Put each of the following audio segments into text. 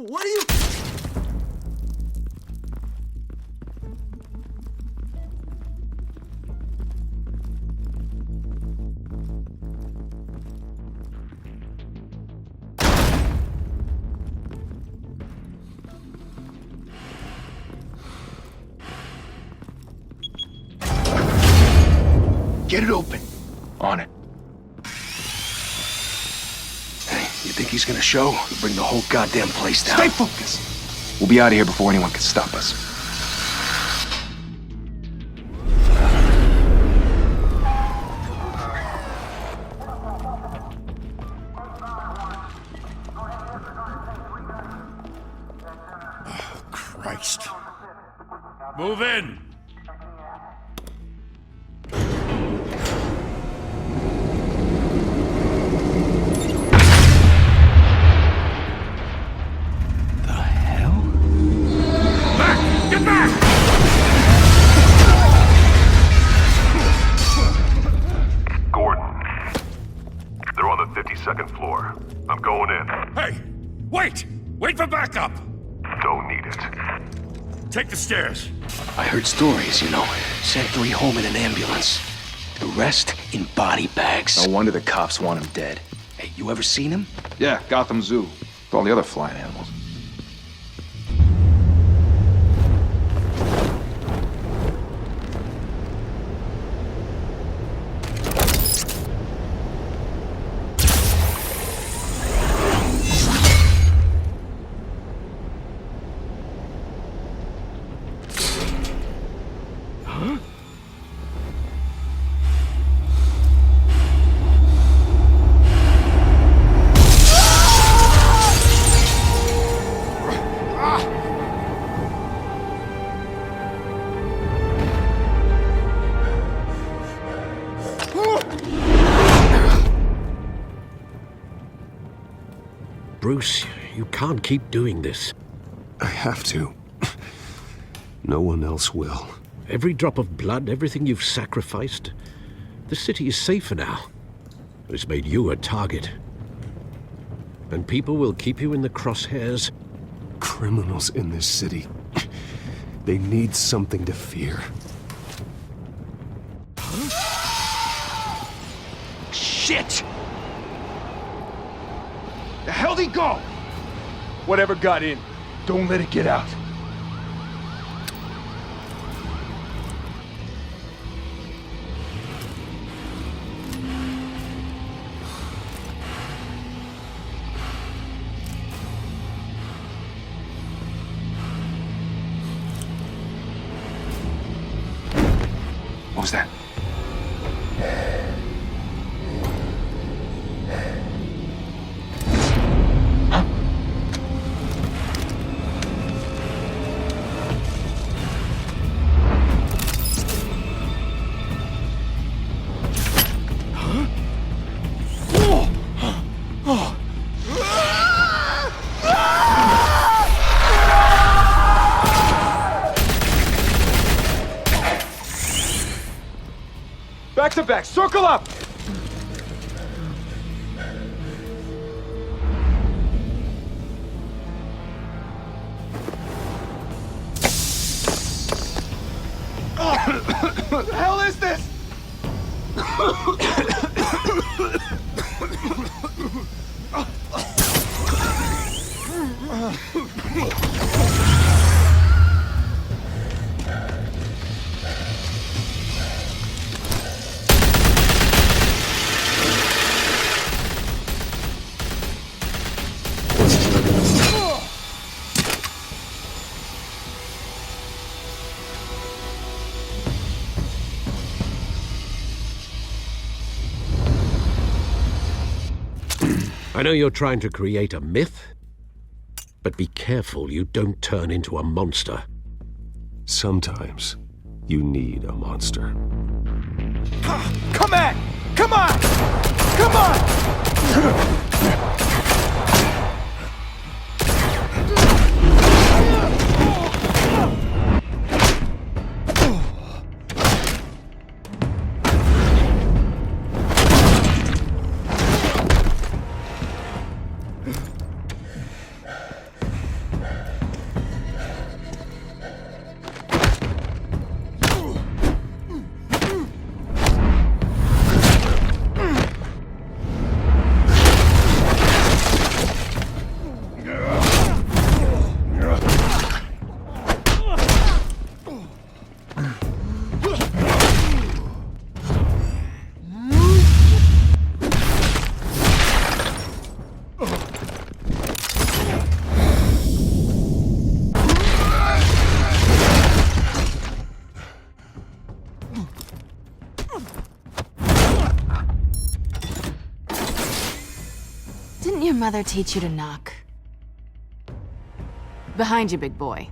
What are you... Get it open. On it. Hey, you think he's gonna show? We'll bring the whole goddamn place down. Stay focused. We'll be out of here before anyone can stop us. Christ. Move in! Second floor. I'm going in. Hey! Wait! Wait for backup! Don't need it. Take the stairs. I heard stories, you know. Sent 3 home in an ambulance. The rest in body bags. No wonder the cops want him dead. Hey, you ever seen him? Yeah, Gotham Zoo. With all the other flying animals. Bruce, you can't keep doing this. I have to. No one else will. Every drop of blood, everything you've sacrificed. The city is safer now. It's made you a target. And people will keep you in the crosshairs. Criminals in this city. They need something to fear. Shit! The hell'd he go? Whatever got in, don't let it get out. What was that? Back to back, circle up! What the hell is this? I know you're trying to create a myth, but be careful you don't turn into a monster. Sometimes you need a monster. Come on! Come on! Come on! your mother teach you to knock? Behind you, big boy.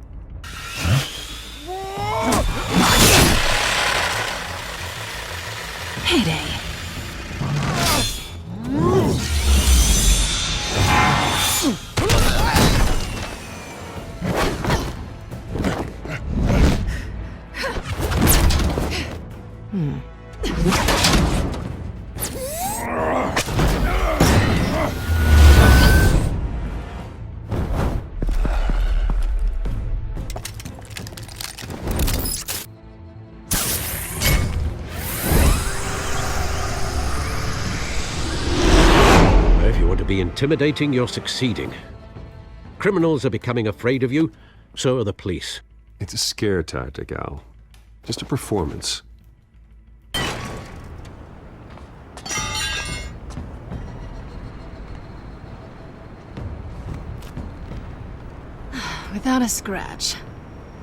Heyday. If you want to be intimidating, you're succeeding. Criminals are becoming afraid of you, so are the police. It's a scare tactic, Al. Just a performance. Without a scratch.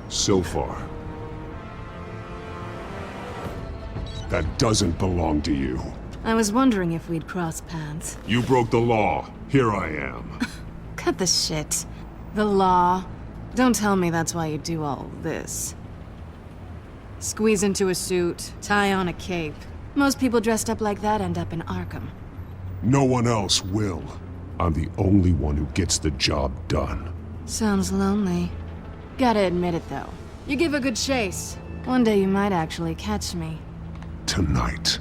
So far. That doesn't belong to you. I was wondering if we'd cross paths. You broke the law. Here I am. Cut the shit. The law. Don't tell me that's why you do all this. Squeeze into a suit, tie on a cape. Most people dressed up like that end up in Arkham. No one else will. I'm the only one who gets the job done. Sounds lonely. Gotta admit it, though. You give a good chase. One day you might actually catch me. Tonight.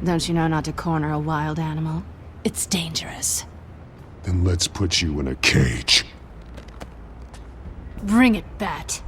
Don't you know not to corner a wild animal? It's dangerous. Then let's put you in a cage. Bring it, Bat.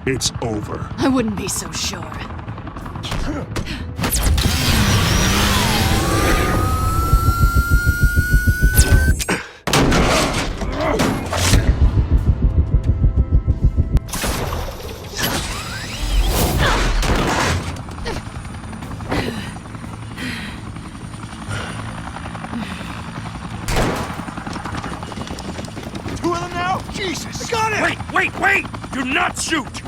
It's over. I wouldn't be so sure. Two of them now? Jesus! Got it! Wait! Do not shoot!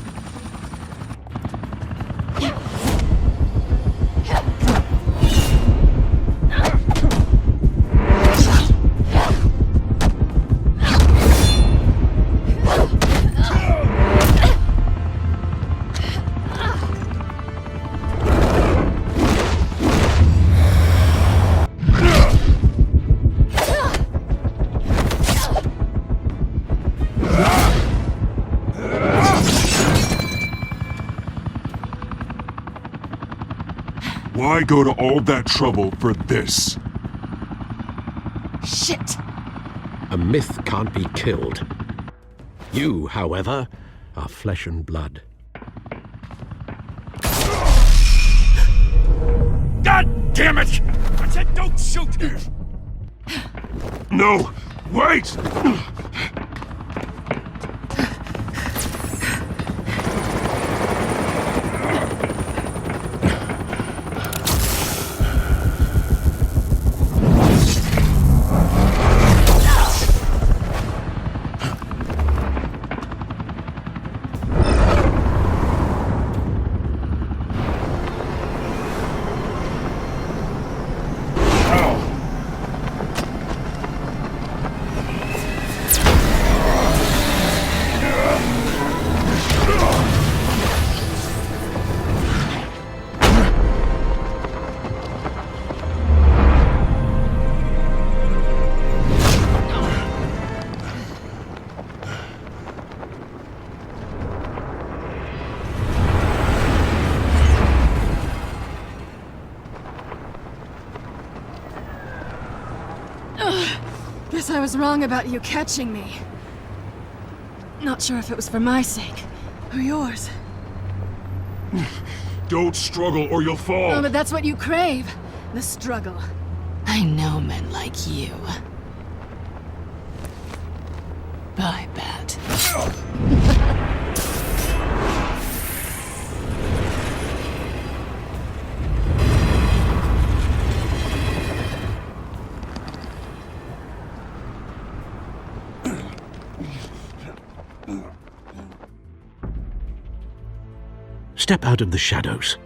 Why go to all that trouble for this? Shit! A myth can't be killed. You, however, are flesh and blood. God damn it! I said don't shoot! No! Wait! Guess I was wrong about you catching me. Not sure if it was for my sake, or yours. Don't struggle or you'll fall. Oh, but that's what you crave. The struggle. I know men like you. Bye, Bat. Step out of the shadows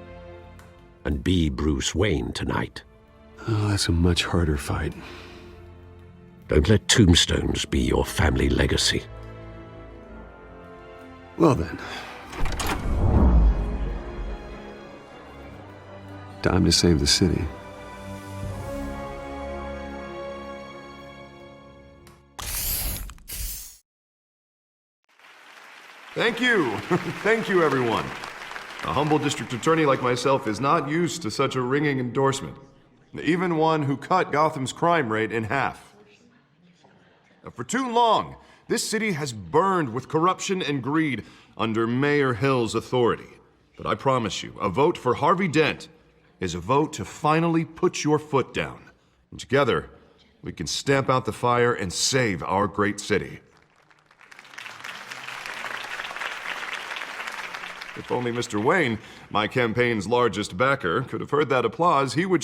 and be Bruce Wayne tonight. Oh, that's a much harder fight. Don't let tombstones be your family legacy. Well then. Time to save the city. Thank you. Thank you, everyone. A humble district attorney like myself is not used to such a ringing endorsement. Even one who cut Gotham's crime rate in half. For too long, this city has burned with corruption and greed under Mayor Hill's authority. But I promise you, a vote for Harvey Dent is a vote to finally put your foot down. And together, we can stamp out the fire and save our great city. If only Mr. Wayne, my campaign's largest backer, could have heard that applause, he would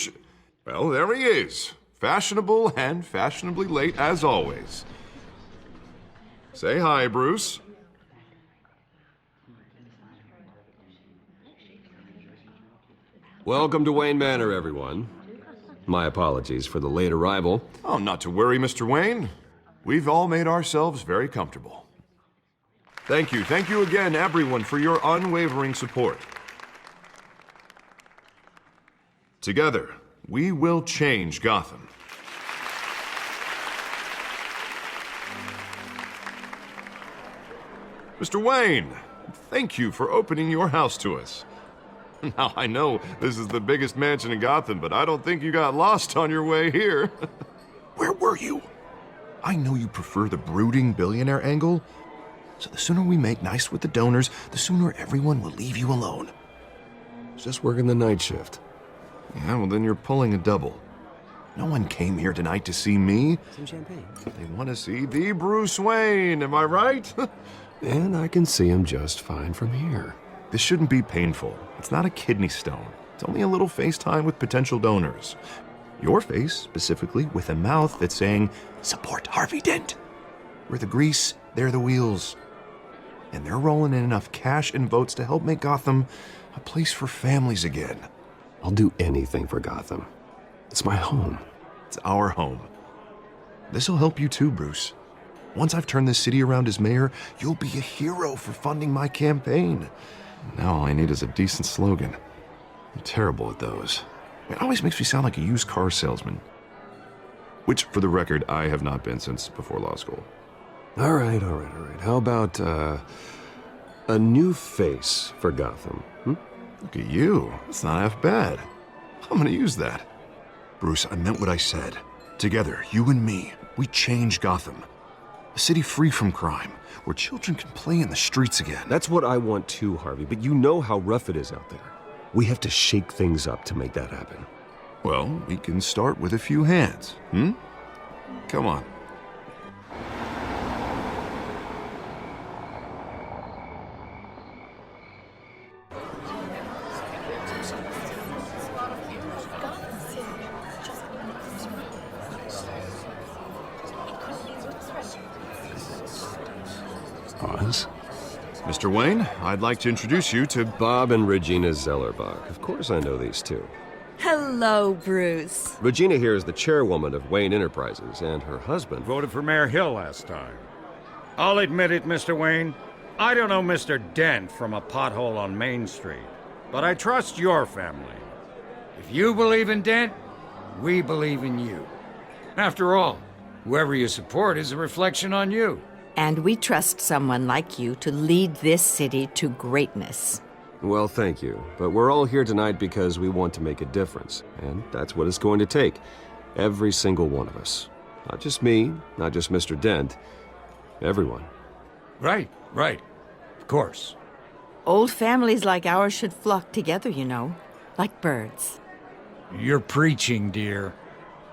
well, there he is. Fashionable and fashionably late as always. Say hi, Bruce. Welcome to Wayne Manor, everyone. My apologies for the late arrival. Oh, not to worry, Mr. Wayne. We've all made ourselves very comfortable. Thank you again, everyone, for your unwavering support. Together, we will change Gotham. Mr. Wayne, thank you for opening your house to us. Now, I know this is the biggest mansion in Gotham, but I don't think you got lost on your way here. Where were you? I know you prefer the brooding billionaire angle, so the sooner we make nice with the donors, the sooner everyone will leave you alone. Just working the night shift. Yeah, well then you're pulling a double. No one came here tonight to see me. Some champagne. They want to see the Bruce Wayne, am I right? And I can see him just fine from here. This shouldn't be painful. It's not a kidney stone. It's only a little FaceTime with potential donors. Your face, specifically, with a mouth that's saying, support Harvey Dent. We're the grease, they're the wheels. And they're rolling in enough cash and votes to help make Gotham a place for families again. I'll do anything for Gotham. It's my home. It's our home. This'll help you too, Bruce. Once I've turned this city around as mayor, you'll be a hero for funding my campaign. Now all I need is a decent slogan. I'm terrible at those. It always makes me sound like a used car salesman. Which, for the record, I have not been since before law school. All right. How about, a new face for Gotham? Look at you. That's not half bad. I'm gonna use that. Bruce, I meant what I said. Together, you and me, we change Gotham. A city free from crime, where children can play in the streets again. That's what I want too, Harvey, but you know how rough it is out there. We have to shake things up to make that happen. Well, we can start with a few hands, Come on. Oz? Mr. Wayne, I'd like to introduce you to Bob and Regina Zellerbach. Of course I know these two. Hello, Bruce. Regina here is the chairwoman of Wayne Enterprises, and her husband Voted for Mayor Hill last time. I'll admit it, Mr. Wayne. I don't know Mr. Dent from a pothole on Main Street, but I trust your family. If you believe in Dent, we believe in you. After all, whoever you support is a reflection on you. And we trust someone like you to lead this city to greatness. Well, thank you. But we're all here tonight because we want to make a difference. And that's what it's going to take. Every single one of us. Not just me, not just Mr. Dent. Everyone. Right. Of course. Old families like ours should flock together, you know, like birds. You're preaching, dear.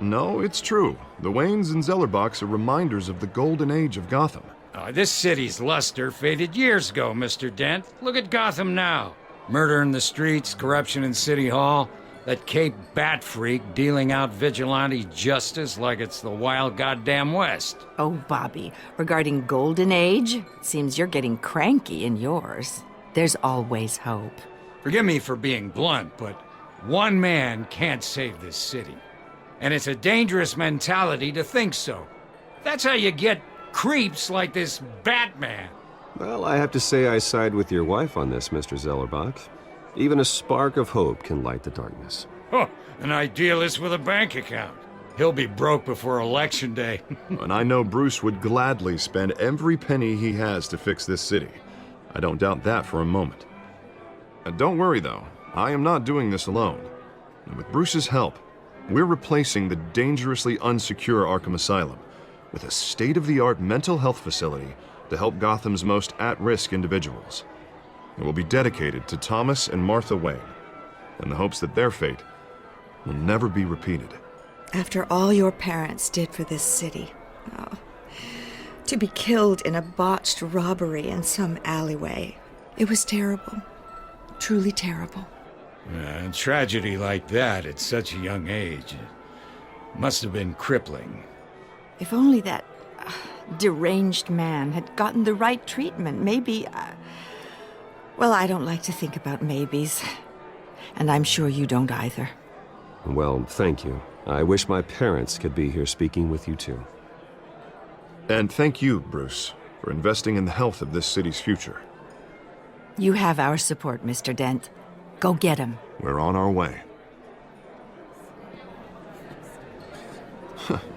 No, it's true. The Waynes and Zellerbachs are reminders of the golden age of Gotham. This city's luster faded years ago, Mr. Dent. Look at Gotham now. Murder in the streets, corruption in City Hall, that Cape Bat freak dealing out vigilante justice like it's the wild goddamn West. Oh, Bobby, regarding Golden Age, it seems you're getting cranky in yours. There's always hope. Forgive me for being blunt, but one man can't save this city. And it's a dangerous mentality to think so. That's how you get creeps like this Batman. Well, I have to say I side with your wife on this, Mr. Zellerbach. Even a spark of hope can light the darkness. Oh, an idealist with a bank account. He'll be broke before Election Day. And I know Bruce would gladly spend every penny he has to fix this city. I don't doubt that for a moment. And don't worry, though. I am not doing this alone. And with Bruce's help, we're replacing the dangerously unsecure Arkham Asylum with a state-of-the-art mental health facility to help Gotham's most at-risk individuals. It will be dedicated to Thomas and Martha Wayne, in the hopes that their fate will never be repeated. After all your parents did for this city, to be killed in a botched robbery in some alleyway, it was terrible. Truly terrible. A tragedy like that at such a young age must have been crippling. If only that deranged man had gotten the right treatment, maybe... Well, I don't like to think about maybes. And I'm sure you don't either. Well, thank you. I wish my parents could be here speaking with you too. And thank you, Bruce, for investing in the health of this city's future. You have our support, Mr. Dent. Go get him. We're on our way.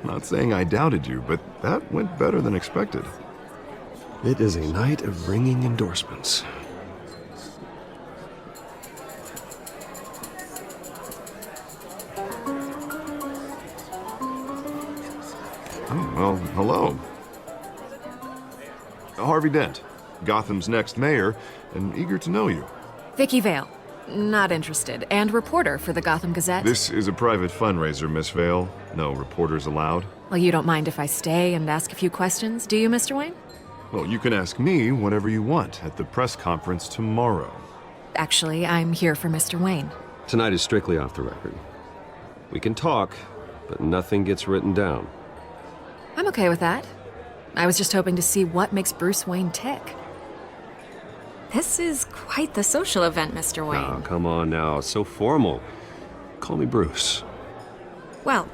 Not saying I doubted you, but that went better than expected. It is a night of ringing endorsements. Oh, well, hello. Harvey Dent, Gotham's next mayor, and eager to know you. Vicky Vale. Not interested. And reporter for the Gotham Gazette. This is a private fundraiser, Miss Vale. No reporters allowed. Well, you don't mind if I stay and ask a few questions, do you, Mr. Wayne? Well, you can ask me whatever you want at the press conference tomorrow. Actually, I'm here for Mr. Wayne. Tonight is strictly off the record. We can talk, but nothing gets written down. I'm okay with that. I was just hoping to see what makes Bruce Wayne tick. This is quite the social event, Mr. Wayne. Oh, come on now. It's so formal. Call me Bruce. Well,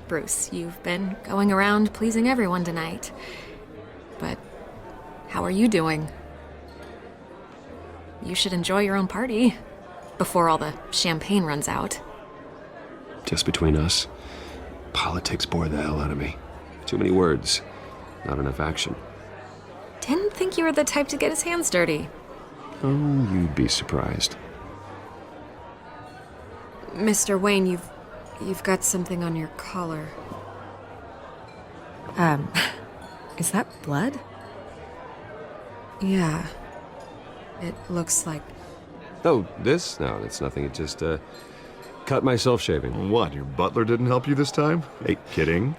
Bruce, you've been going around pleasing everyone tonight. But how are you doing? You should enjoy your own party before all the champagne runs out. Just between us, politics bore the hell out of me. Too many words, not enough action. Didn't think you were the type to get his hands dirty. Oh, you'd be surprised. Mr. Wayne, you've got something on your collar. Is that blood? Yeah. It looks like... Oh, this? No, it's nothing. It just, cut myself shaving. What, your butler didn't help you this time? Hey, kidding.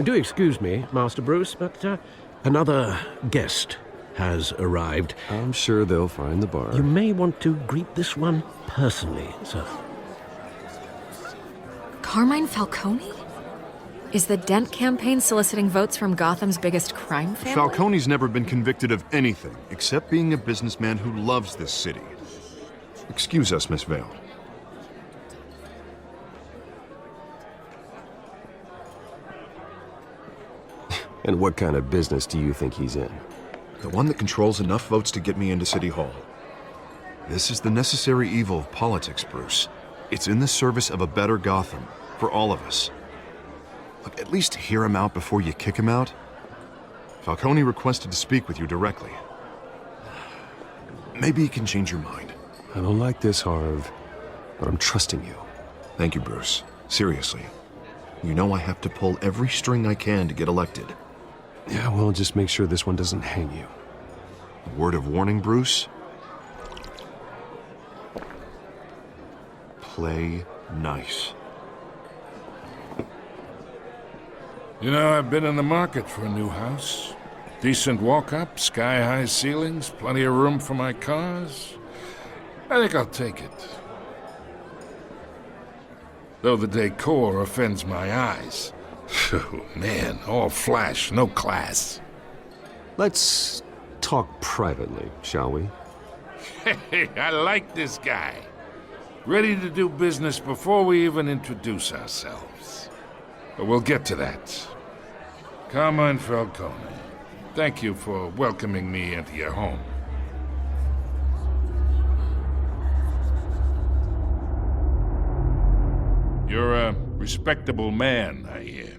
Do excuse me, Master Bruce, but another guest has arrived. I'm sure they'll find the bar. You may want to greet this one personally, sir. Carmine Falcone? Is the Dent campaign soliciting votes from Gotham's biggest crime family? Falcone's never been convicted of anything except being a businessman who loves this city. Excuse us, Miss Vale. And what kind of business do you think he's in? The one that controls enough votes to get me into City Hall. This is the necessary evil of politics, Bruce. It's in the service of a better Gotham, for all of us. Look, at least hear him out before you kick him out. Falcone requested to speak with you directly. Maybe he can change your mind. I don't like this, Harv, but I'm trusting you. Thank you, Bruce. Seriously. You know I have to pull every string I can to get elected. Yeah, well, just make sure this one doesn't hang you. A word of warning, Bruce? Play nice. You know, I've been in the market for a new house. Decent walk-up, sky-high ceilings, plenty of room for my cars. I think I'll take it. Though the decor offends my eyes. Oh, man, all flash, no class. Let's talk privately, shall we? Hey, I like this guy. Ready to do business before we even introduce ourselves. But we'll get to that. Carmine Falcone, thank you for welcoming me into your home. You're a respectable man, I hear.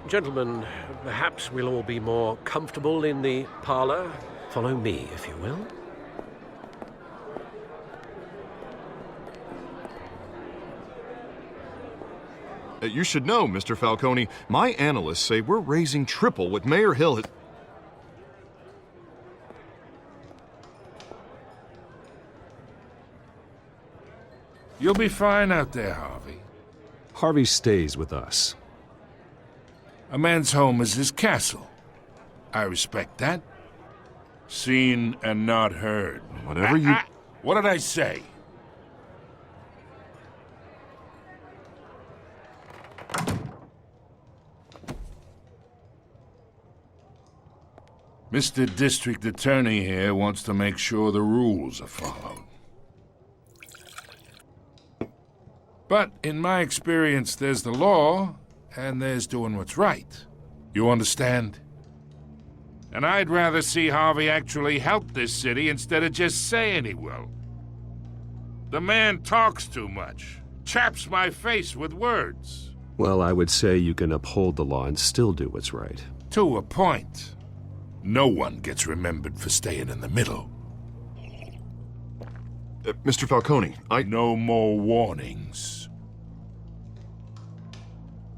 Gentlemen, perhaps we'll all be more comfortable in the parlor. Follow me, if you will. You should know, Mr. Falcone, my analysts say we're raising triple what Mayor Hill has... You'll be fine out there, Harvey. Harvey stays with us. A man's home is his castle. I respect that. Seen and not heard. Whatever you... What did I say? Mr. District Attorney here wants to make sure the rules are followed. But in my experience, there's the law, and there's doing what's right. You understand? And I'd rather see Harvey actually help this city instead of just saying he will. The man talks too much, chaps my face with words. Well, I would say you can uphold the law and still do what's right. To a point. No one gets remembered for staying in the middle. Mr. Falcone, No more warnings.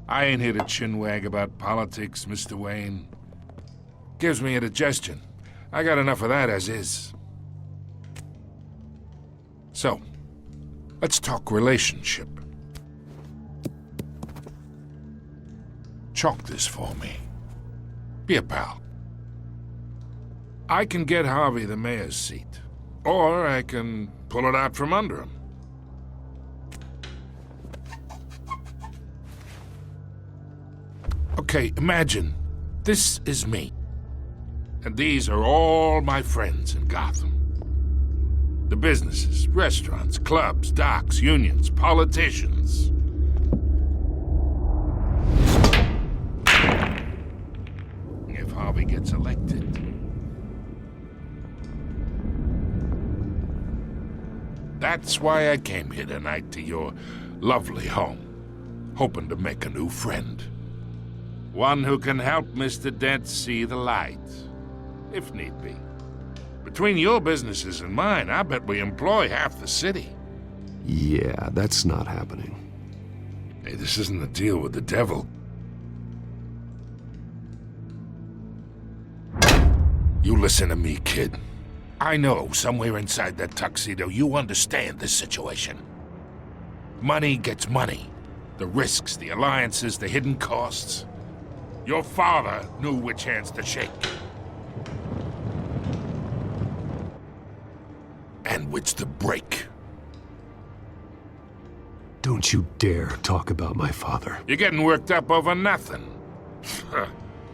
I ain't here to chinwag about politics, Mr. Wayne. Gives me indigestion. I got enough of that as is. So, let's talk relationship. Chalk this for me. Be a pal. I can get Harvey the mayor's seat, or I can pull it out from under him. Okay, imagine this is me, and these are all my friends in Gotham. The businesses, restaurants, clubs, docks, unions, politicians. If Harvey gets elected, that's why I came here tonight to your lovely home, hoping to make a new friend. One who can help Mr. Dent see the light, if need be. Between your businesses and mine, I bet we employ half the city. Yeah, that's not happening. Hey, this isn't a deal with the devil. You listen to me, kid. I know somewhere inside that tuxedo you understand this situation. Money gets money. The risks, the alliances, the hidden costs. Your father knew which hands to shake. And which to break. Don't you dare talk about my father. You're getting worked up over nothing.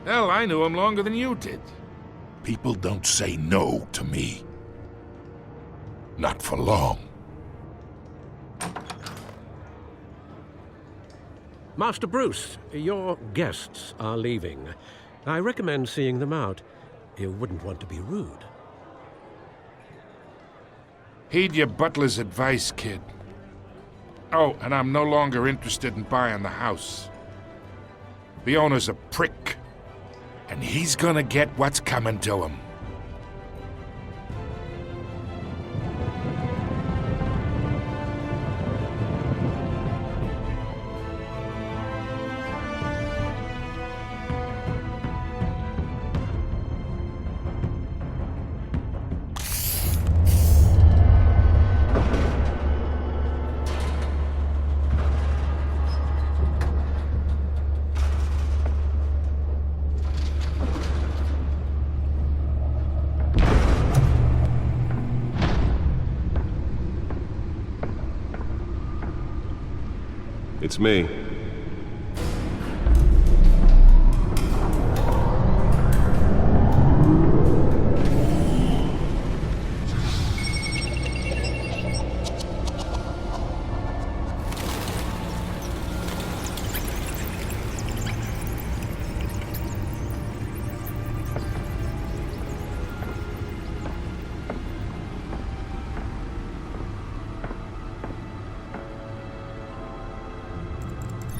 Hell, I knew him longer than you did. People don't say no to me. Not for long. Master Bruce, your guests are leaving. I recommend seeing them out. You wouldn't want to be rude. Heed your butler's advice, kid. Oh, and I'm no longer interested in buying the house. The owner's a prick. And he's gonna get what's coming to him. It's me.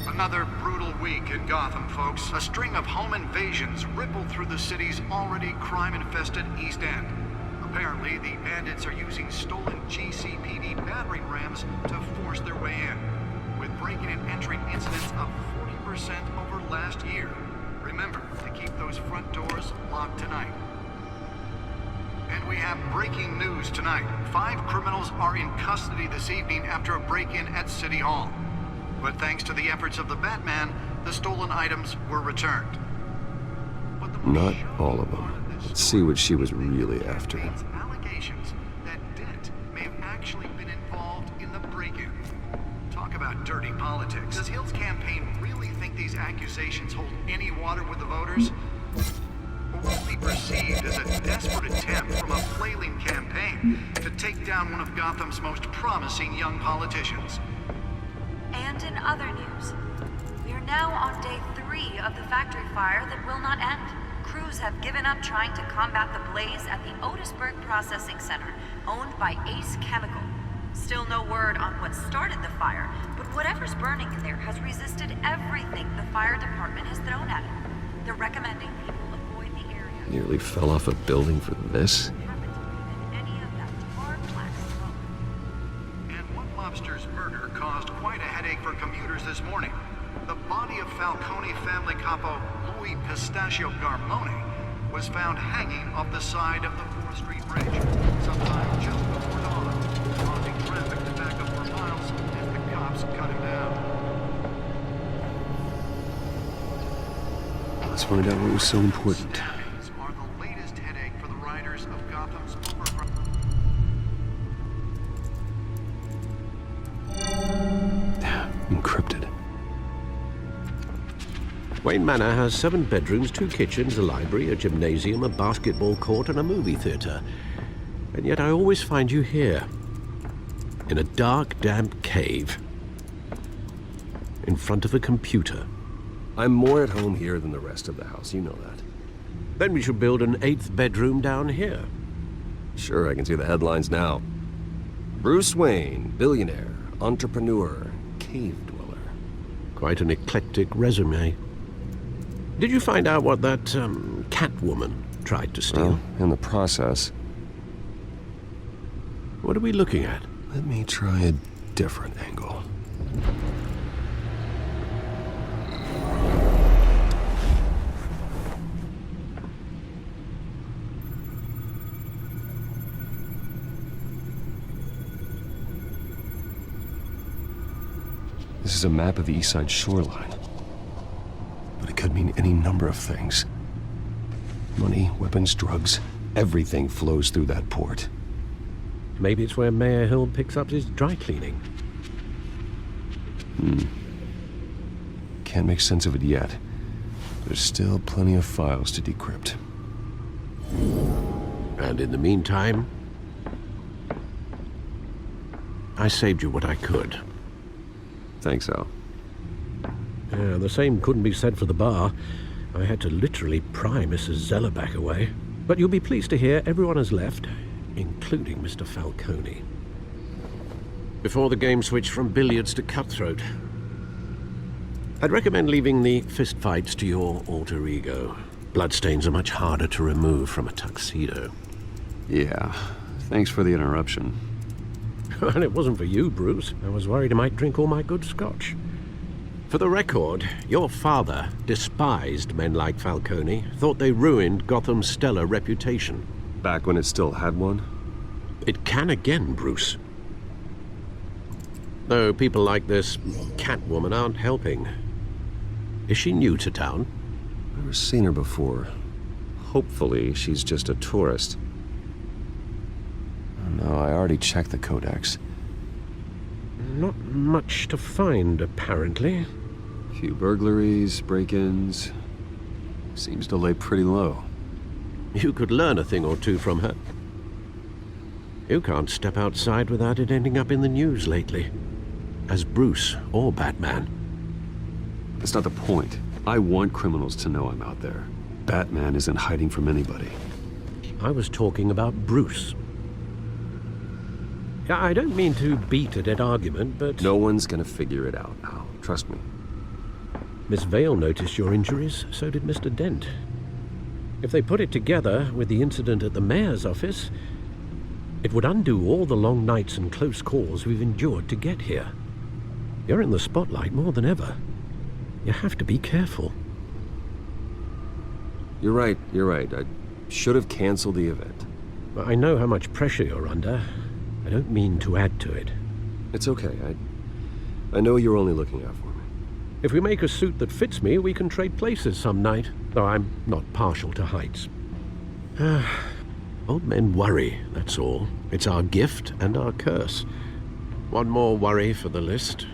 Another brutal week in Gotham, folks. A string of home invasions rippled through the city's already crime-infested East End. Apparently, the bandits are using stolen GCPD battering rams to force their way in, with breaking and entering incidents up 40% over last year. Remember to keep those front doors locked tonight. And we have breaking news tonight. 5 criminals are in custody this evening after a break-in at City Hall. But thanks to the efforts of the Batman, the stolen items were returned. Not all of them. Let's see what she was really after. Allegations that Dent may have actually been involved in the break-in. Talk about dirty politics. Does Hill's campaign really think these accusations hold any water with the voters? Or will it be perceived as a desperate attempt from a flailing campaign to take down one of Gotham's most promising young politicians? And in other news, we are now on day 3 of the factory fire that will not end. Crews have given up trying to combat the blaze at the Otisburg Processing Center, owned by Ace Chemical. Still no word on what started the fire, but whatever's burning in there has resisted everything the fire department has thrown at it. They're recommending people avoid the area. Nearly fell off a building for this. Lobster's murder caused quite a headache for commuters this morning. The body of Falcone family capo Louis Pistachio Garmone was found hanging off the side of the 4th Street Bridge sometime just before dawn, causing traffic to back up for miles as the cops cut him down. Let's find out what was so important. Stabbings are the latest headache for the riders of Gotham's Encrypted. Wayne Manor has 7 bedrooms, 2 kitchens, a library, a gymnasium, a basketball court, and a movie theater. And yet I always find you here, in a dark, damp cave, in front of a computer. I'm more at home here than the rest of the house, you know that. Then we should build an 8th bedroom down here. Sure, I can see the headlines now. Bruce Wayne, billionaire, entrepreneur, cave dweller. Quite an eclectic resume. Did you find out what that, Catwoman tried to steal? Well, in the process. What are we looking at? Let me try a different angle. This is a map of the East Side shoreline. But it could mean any number of things. Money, weapons, drugs, everything flows through that port. Maybe it's where Mayor Hill picks up his dry cleaning. Can't make sense of it yet. There's still plenty of files to decrypt. And in the meantime, I saved you what I could. Thanks, Al. Yeah, the same couldn't be said for the bar. I had to literally pry Mrs. Zellerback away. But you'll be pleased to hear everyone has left, including Mr. Falcone. Before the game switched from billiards to cutthroat. I'd recommend leaving the fistfights to your alter ego. Bloodstains are much harder to remove from a tuxedo. Yeah, thanks for the interruption. And it wasn't for you, Bruce. I was worried I might drink all my good scotch. For the record, your father despised men like Falcone, thought they ruined Gotham's stellar reputation. Back when it still had one? It can again, Bruce. Though people like this Catwoman aren't helping. Is she new to town? Never seen her before. Hopefully, she's just a tourist. No, I already checked the codex. Not much to find, apparently. Few burglaries, break-ins. Seems to lay pretty low. You could learn a thing or two from her. You can't step outside without it ending up in the news lately. As Bruce or Batman. That's not the point. I want criminals to know I'm out there. Batman isn't hiding from anybody. I was talking about Bruce. I don't mean to beat a dead argument, but... No one's gonna figure it out now. Trust me. Miss Vale noticed your injuries, so did Mr. Dent. If they put it together with the incident at the mayor's office, it would undo all the long nights and close calls we've endured to get here. You're in the spotlight more than ever. You have to be careful. You're right. I should have canceled the event. I know how much pressure you're under. I don't mean to add to it. It's okay. I know you're only looking out for me. If we make a suit that fits me, we can trade places some night, though I'm not partial to heights. Old men worry, that's all. It's our gift and our curse. One more worry for the list.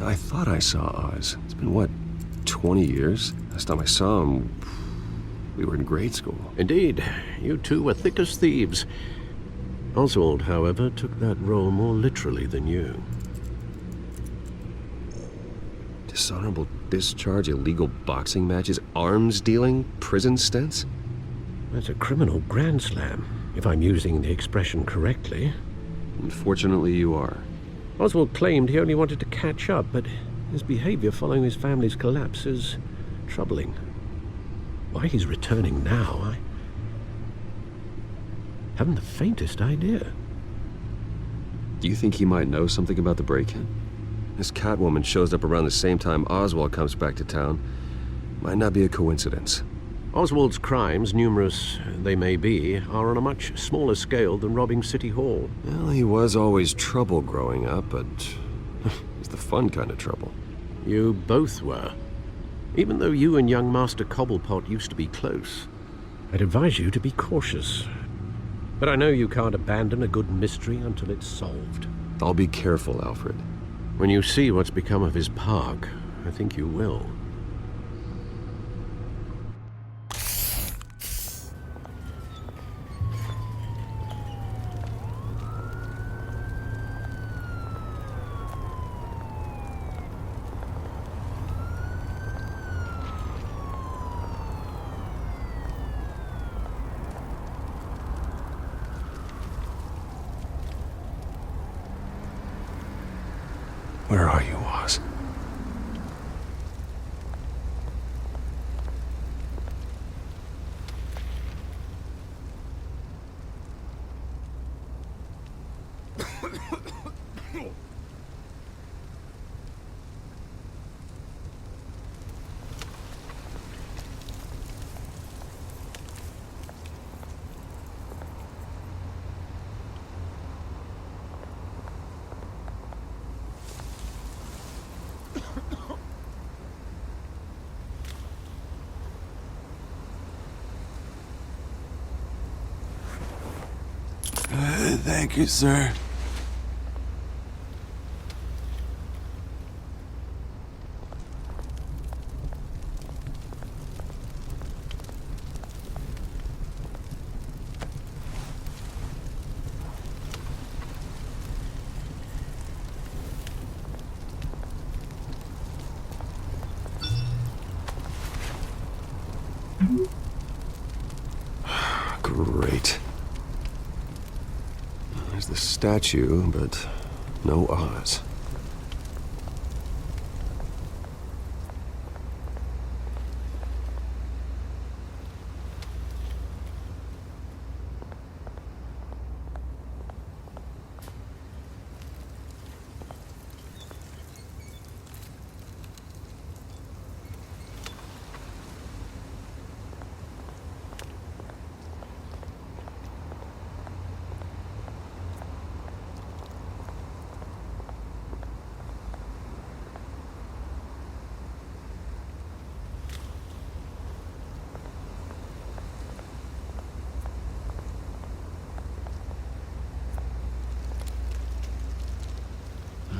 I thought I saw Oz. It's been, what, 20 years? Last time I saw him, we were in grade school. Indeed. You two were thick as thieves. Oswald, however, took that role more literally than you. Dishonorable discharge, illegal boxing matches, arms dealing, prison stints? That's a criminal grand slam, if I'm using the expression correctly. Unfortunately, you are. Oswald claimed he only wanted to catch up, but his behavior following his family's collapse is troubling. Why he's returning now, I haven't the faintest idea. Do you think he might know something about the break-in? This Catwoman shows up around the same time Oswald comes back to town. Might not be a coincidence. Oswald's crimes, numerous they may be, are on a much smaller scale than robbing City Hall. Well, he was always trouble growing up, but he's the fun kind of trouble. You both were. Even though you and young Master Cobblepot used to be close. I'd advise you to be cautious. But I know you can't abandon a good mystery until it's solved. I'll be careful, Alfred. When you see what's become of his park, I think you will. Where are you, Oz? Thank you, sir. Great. There's the statue, but no Oz.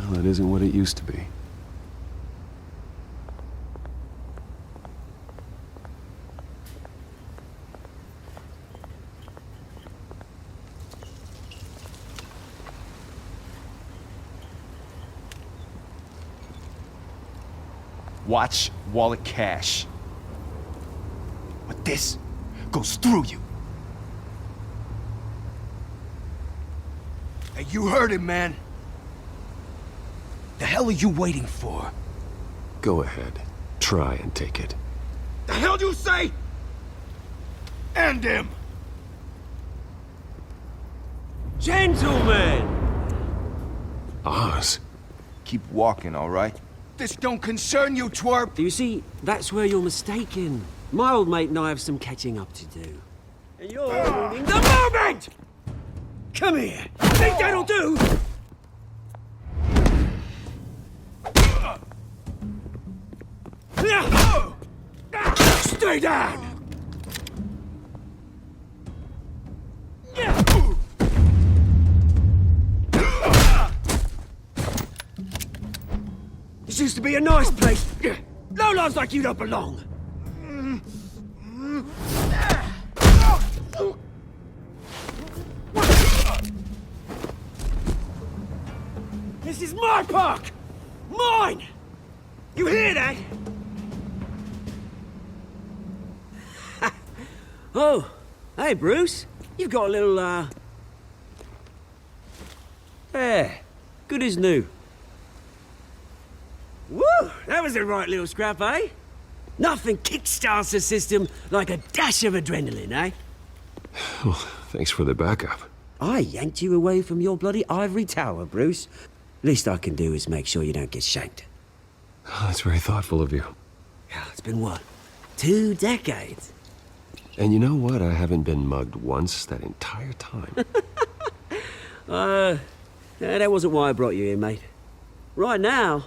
Well, it isn't what it used to be. Watch wallet cash. But this goes through you. Hey, you heard it, man. The hell are you waiting for? Go ahead. Try and take it. The hell do you say? End him! Gentlemen! Oz. Keep walking, all right? This don't concern you, twerp! You see, that's where you're mistaken. My old mate and I have some catching up to do. And you're ruining the moment! Come here! Think that'll do? Stay down! This used to be a nice place. Lowlifes like you don't belong. This is my park! Mine! You hear that? Oh, hey, Bruce. You've got a little, Yeah, good as new. Woo! That was a right little scrap, eh? Nothing kickstarts the system like a dash of adrenaline, eh? Well, thanks for the backup. I yanked you away from your bloody ivory tower, Bruce. Least I can do is make sure you don't get shanked. Oh, that's very thoughtful of you. Yeah, it's been what? 2 decades? And you know what? I haven't been mugged once that entire time. That wasn't why I brought you here, mate. Right now,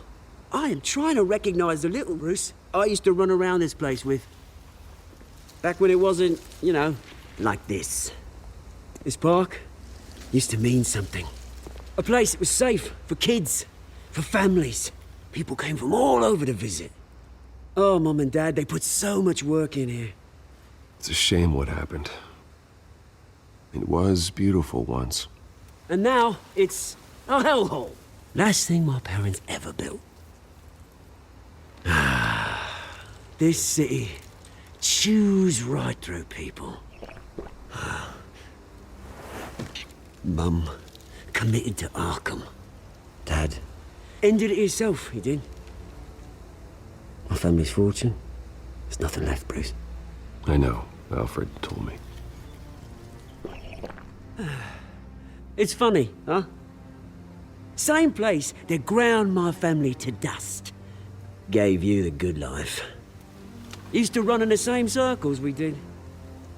I am trying to recognize the little Bruce I used to run around this place with. Back when it wasn't, you know, like this. This park used to mean something. A place that was safe for kids, for families. People came from all over to visit. Oh, Mum and Dad, they put so much work in here. It's a shame what happened. It was beautiful once. And now, it's a hellhole. Last thing my parents ever built. This city chews right through people. Mum committed to Arkham. Dad ended it himself, he did. My family's fortune, there's nothing left, Bruce. I know. Alfred told me. It's funny, huh? Same place that ground my family to dust. Gave you the good life. Used to run in the same circles we did.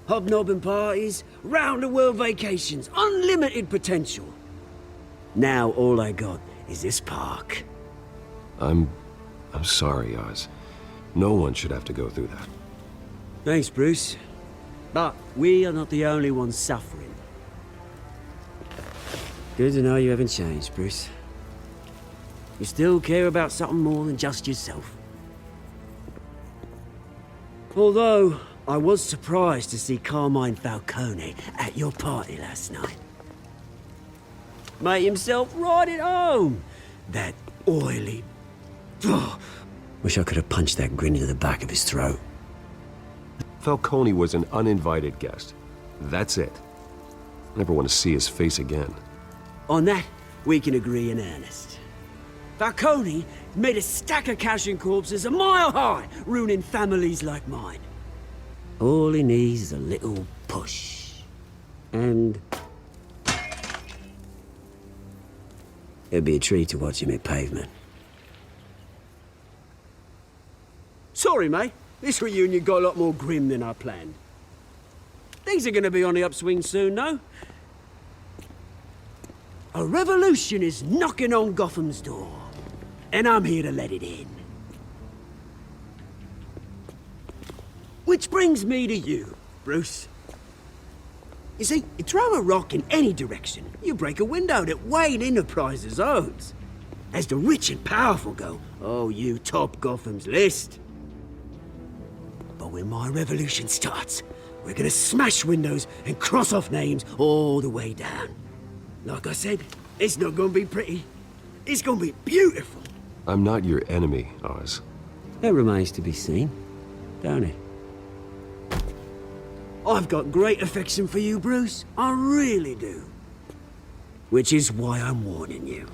Hobnobbing parties, round-the-world vacations, unlimited potential. Now all I got is this park. I'm sorry, Oz. No one should have to go through that. Thanks, Bruce. But we are not the only ones suffering. Good to know you haven't changed, Bruce. You still care about something more than just yourself. Although, I was surprised to see Carmine Falcone at your party last night. Made himself right at home. That oily... Oh, wish I could have punched that grin into the back of his throat. Falcone was an uninvited guest. That's it. I never want to see his face again. On that, we can agree in earnest. Falcone made a stack of cash and corpses a mile high, ruining families like mine. All he needs is a little push. And... it'd be a treat to watch him hit pavement. Sorry, mate. This reunion got a lot more grim than I planned. Things are gonna be on the upswing soon, though. A revolution is knocking on Gotham's door, and I'm here to let it in. Which brings me to you, Bruce. You see, you throw a rock in any direction, you break a window that Wayne Enterprises owns. As the rich and powerful go, oh, you top Gotham's list. But when my revolution starts, we're gonna smash windows and cross off names all the way down. Like I said, it's not gonna be pretty. It's gonna be beautiful. I'm not your enemy, Oz. That remains to be seen, don't it? I've got great affection for you, Bruce. I really do. Which is why I'm warning you.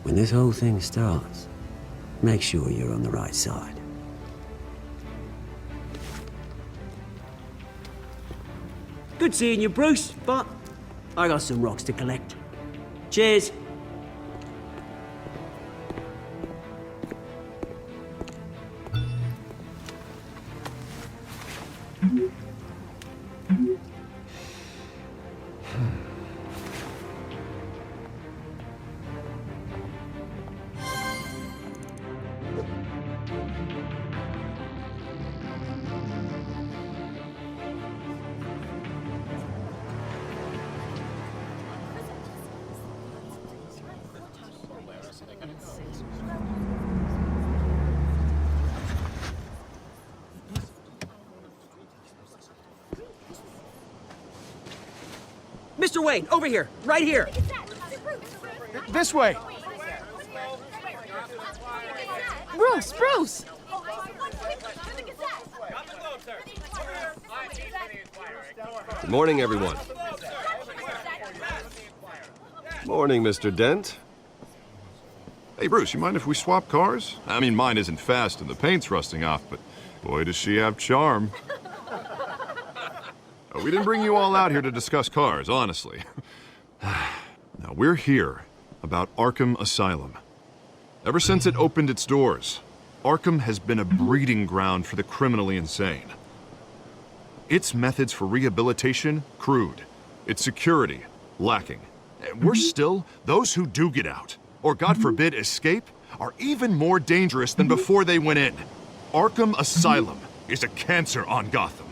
When this whole thing starts, make sure you're on the right side. Good seeing you, Bruce, but I got some rocks to collect. Cheers. Mr. Wayne, over here, right here. This way. Bruce! Good morning, everyone. Morning, Mr. Dent. Hey, Bruce, you mind if we swap cars? I mean, mine isn't fast and the paint's rusting off, but boy, does she have charm. We didn't bring you all out here to discuss cars, honestly. Now, we're here about Arkham Asylum. Ever since it opened its doors, Arkham has been a breeding ground for the criminally insane. Its methods for rehabilitation, crude. Its security, lacking. Worse still, those who do get out, or God forbid escape, are even more dangerous than before they went in. Arkham Asylum is a cancer on Gotham.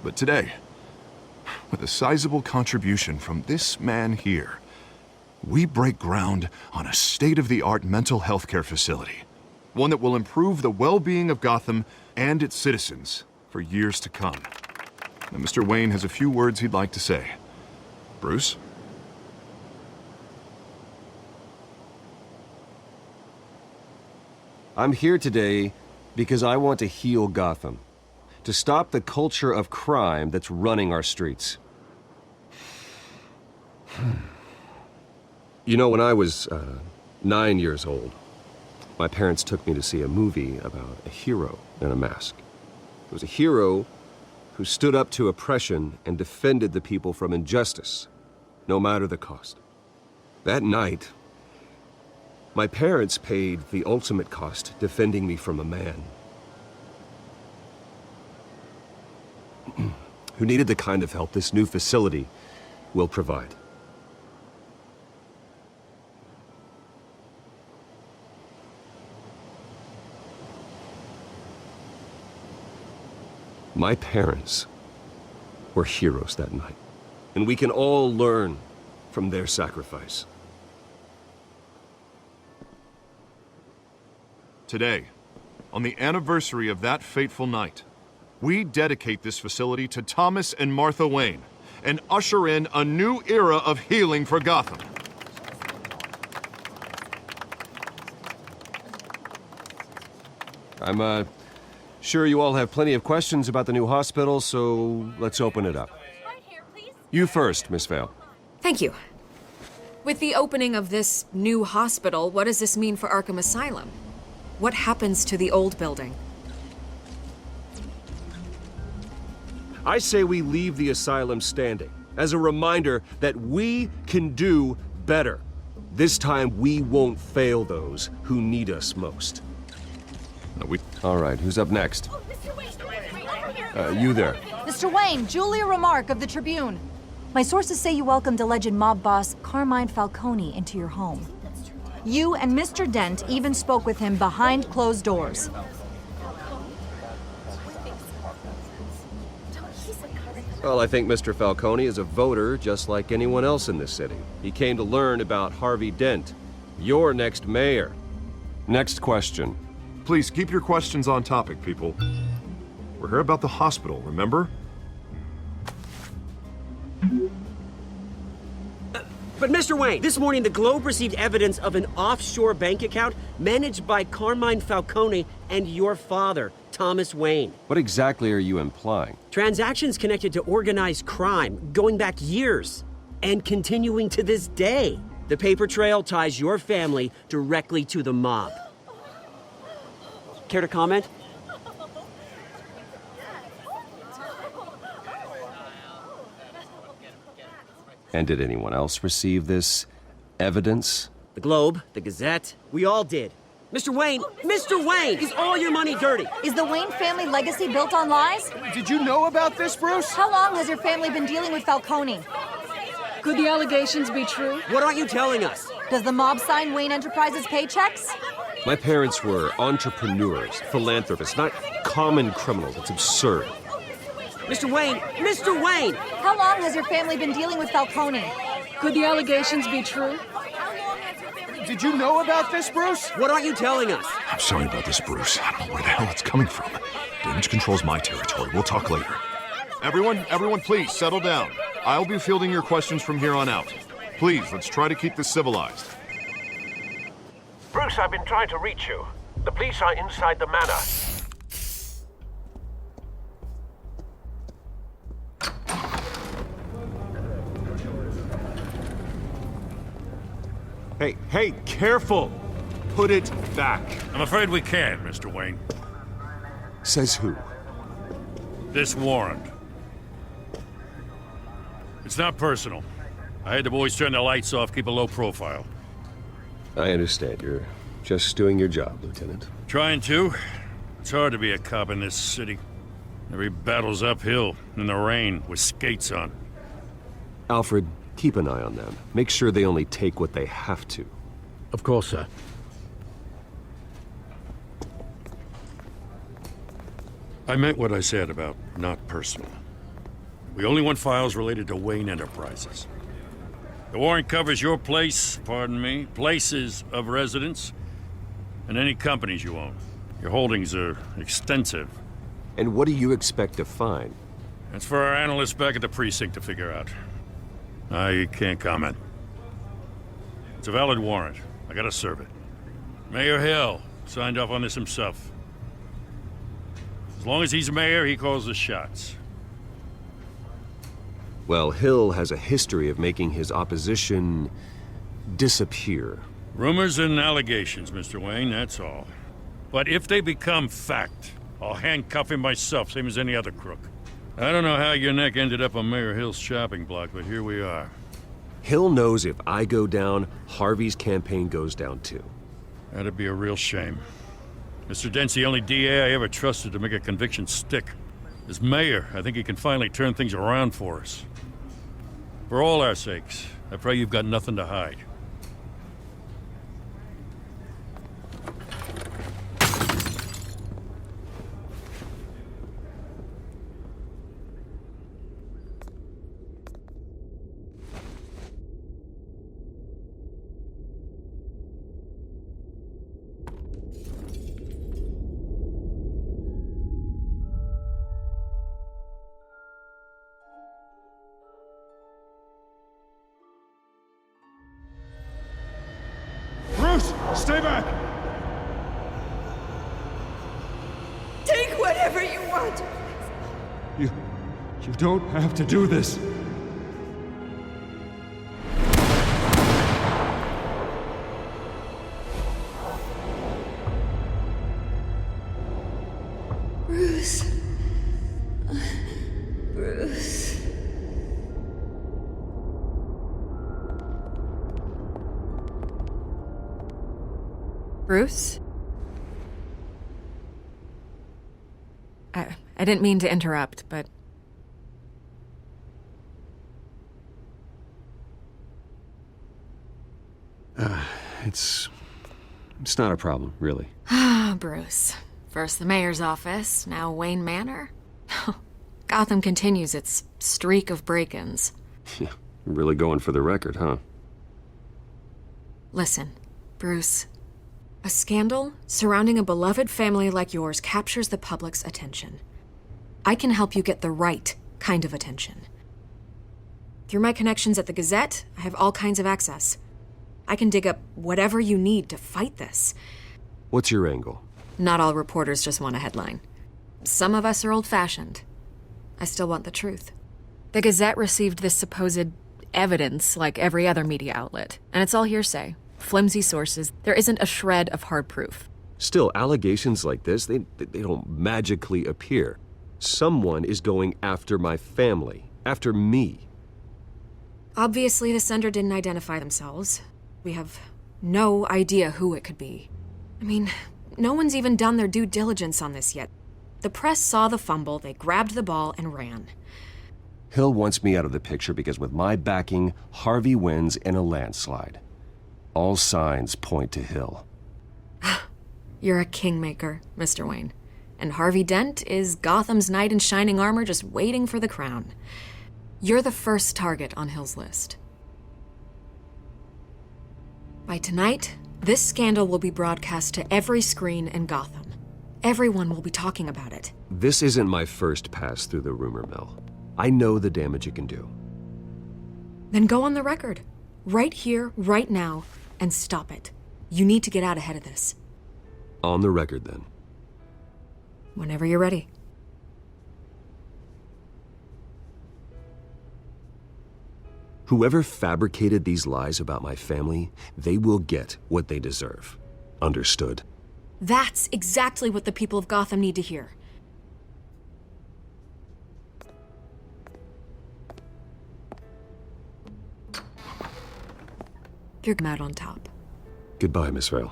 But today, with a sizable contribution from this man here, we break ground on a state-of-the-art mental health care facility. One that will improve the well-being of Gotham and its citizens for years to come. Now, Mr. Wayne has a few words he'd like to say. Bruce? I'm here today because I want to heal Gotham. To stop the culture of crime that's running our streets. You know, when I was 9 years old, my parents took me to see a movie about a hero in a mask. It was a hero who stood up to oppression and defended the people from injustice, no matter the cost. That night, my parents paid the ultimate cost defending me from a man who needed the kind of help this new facility will provide. My parents were heroes that night, and we can all learn from their sacrifice. Today, on the anniversary of that fateful night, we dedicate this facility to Thomas and Martha Wayne and usher in a new era of healing for Gotham. I'm sure you all have plenty of questions about the new hospital, so let's open it up. Right here, please. You first, Miss Vale. Thank you. With the opening of this new hospital, what does this mean for Arkham Asylum? What happens to the old building? I say we leave the asylum standing, as a reminder that we can do better. This time, we won't fail those who need us most. All right, who's up next? You there. Mr. Wayne, Julia Remark of the Tribune. My sources say you welcomed alleged mob boss Carmine Falcone into your home. You and Mr. Dent even spoke with him behind closed doors. Well, I think Mr. Falcone is a voter just like anyone else in this city. He came to learn about Harvey Dent, your next mayor. Next question. Please keep your questions on topic, people. We're here about the hospital, remember? But Mr. Wayne, this morning the Globe received evidence of an offshore bank account managed by Carmine Falcone and your father, Thomas Wayne. What exactly are you implying? Transactions connected to organized crime going back years and continuing to this day. The paper trail ties your family directly to the mob. Care to comment? And did anyone else receive this evidence? The Globe, the Gazette, we all did. Mr. Wayne, is all your money dirty? Is the Wayne family legacy built on lies? Did you know about this, Bruce? How long has your family been dealing with Falcone? Could the allegations be true? What aren't you telling us? Does the mob sign Wayne Enterprises paychecks? My parents were entrepreneurs, philanthropists, not common criminals. It's absurd. Mr. Wayne! How long has your family been dealing with Falcone? Could the allegations be true? Did you know about this, Bruce? What aren't you telling us? I'm sorry about this, Bruce. I don't know where the hell it's coming from. Damage control's my territory. We'll talk later. Everyone, please settle down. I'll be fielding your questions from here on out. Please, let's try to keep this civilized. Bruce, I've been trying to reach you. The police are inside the manor. Hey, careful! Put it back. I'm afraid we can't, Mr. Wayne. Says who? This warrant. It's not personal. I had the boys turn the lights off, keep a low profile. I understand. You're just doing your job, Lieutenant. Trying to. It's hard to be a cop in this city. Every battle's uphill, in the rain, with skates on. Alfred, keep an eye on them. Make sure they only take what they have to. Of course, sir. I meant what I said about not personal. We only want files related to Wayne Enterprises. The warrant covers your place, places of residence, and any companies you own. Your holdings are extensive. And what do you expect to find? That's for our analysts back at the precinct to figure out. I can't comment. It's a valid warrant. I gotta serve it. Mayor Hill signed off on this himself. As long as he's mayor, he calls the shots. Well, Hill has a history of making his opposition disappear. Rumors and allegations, Mr. Wayne, that's all. But if they become fact, I'll handcuff him myself, same as any other crook. I don't know how your neck ended up on Mayor Hill's shopping block, but here we are. Hill knows if I go down, Harvey's campaign goes down too. That'd be a real shame. Mr. Dent's the only DA I ever trusted to make a conviction stick. As mayor, I think he can finally turn things around for us. For all our sakes, I pray you've got nothing to hide. Bruce, stay back! Take whatever you want. You don't have to do this. Bruce. Bruce. Bruce? I didn't mean to interrupt, but... It's not a problem, really. Ah, Bruce. First the mayor's office, now Wayne Manor. Gotham continues its streak of break-ins. Yeah, really going for the record, huh? Listen, Bruce. A scandal surrounding a beloved family like yours captures the public's attention. I can help you get the right kind of attention. Through my connections at the Gazette, I have all kinds of access. I can dig up whatever you need to fight this. What's your angle? Not all reporters just want a headline. Some of us are old-fashioned. I still want the truth. The Gazette received this supposed evidence like every other media outlet, and it's all hearsay. Flimsy sources. There isn't a shred of hard proof. Still, allegations like this, they don't magically appear. Someone is going after my family, after me. Obviously, the sender didn't identify themselves. We have no idea who it could be. I mean, no one's even done their due diligence on this yet. The press saw the fumble, they grabbed the ball and ran. Hill wants me out of the picture because with my backing, Harvey wins in a landslide. All signs point to Hill. You're a kingmaker, Mr. Wayne. And Harvey Dent is Gotham's knight in shining armor just waiting for the crown. You're the first target on Hill's list. By tonight, this scandal will be broadcast to every screen in Gotham. Everyone will be talking about it. This isn't my first pass through the rumor mill. I know the damage it can do. Then go on the record. Right here, right now, and stop it. You need to get out ahead of this. On the record, then. Whenever you're ready. Whoever fabricated these lies about my family, they will get what they deserve. Understood? That's exactly what the people of Gotham need to hear. You're out on top. Goodbye, Miss Vale.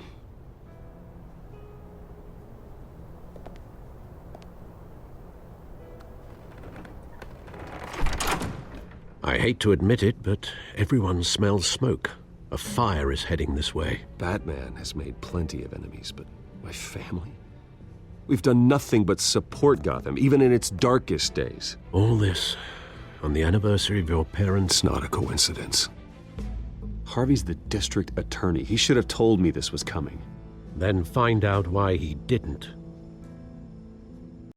I hate to admit it, but everyone smells smoke. A fire is heading this way. Batman has made plenty of enemies, but my family? We've done nothing but support Gotham, even in its darkest days. All this on the anniversary of your parents' It's not a coincidence. Harvey's the district attorney. He should have told me this was coming. Then find out why he didn't.